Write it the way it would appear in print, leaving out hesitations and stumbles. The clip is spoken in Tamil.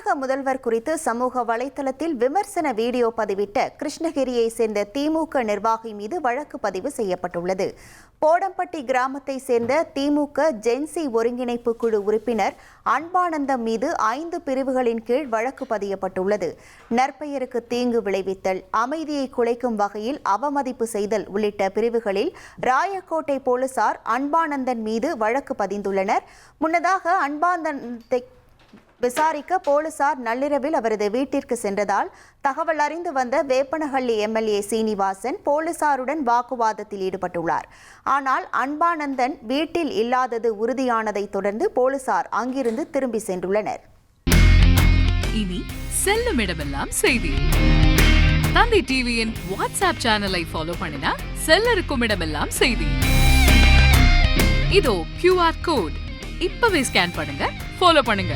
தமிழக முதல்வர் குறித்து சமூக வலைதளத்தில் விமர்சன வீடியோ பதிவிட்ட கிருஷ்ணகிரியை சேர்ந்த திமுக நிர்வாகி மீது வழக்கு பதிவு செய்யப்பட்டுள்ளது. போடம்பட்டி கிராமத்தை சேர்ந்த திமுக ஜென்சி ஒருங்கிணைப்பு குழு உறுப்பினர் அன்பானந்தம் மீது 5 பிரிவுகளின் கீழ் வழக்கு பதியப்பட்டுள்ளது. நற்பெயருக்கு தீங்கு விளைவித்தல், அமைதியை குலைக்கும் வகையில் அவமதிப்பு செய்தல் உள்ளிட்ட பிரிவுகளில் ராயக்கோட்டை போலீசார் அன்பானந்தன் மீது வழக்கு பதிந்துள்ளனர். முன்னதாக அன்பானந்தத்தை விசாரிக்க போலீசார் நள்ளிரவில் அவரது வீட்டிற்கு சென்றதால் தகவல் அறிந்து வந்த வேப்பனஹள்ளி எம்எல்ஏ சீனிவாசன் போலீசாருடன் வாக்குவாதத்தில் ஈடுபட்டுள்ளார். ஆனால் அன்பானந்தன் வீட்டில் இல்லாதது உறுதியானதை தொடர்ந்து போலீசார் அங்கிருந்து திரும்பி சென்றுள்ளனர். இனி செல்லும் இடமெல்லாம் செய்தி. தந்தை டிவியின் வாட்ஸ்அப் சேனலை ஃபாலோ பண்ணினா செல்ல இருக்கும் இடமெல்லாம் செய்தி. இதோ QR கோட் இப்பவே ஸ்கேன் பண்ணுங்க, ஃபாலோ பண்ணுங்க.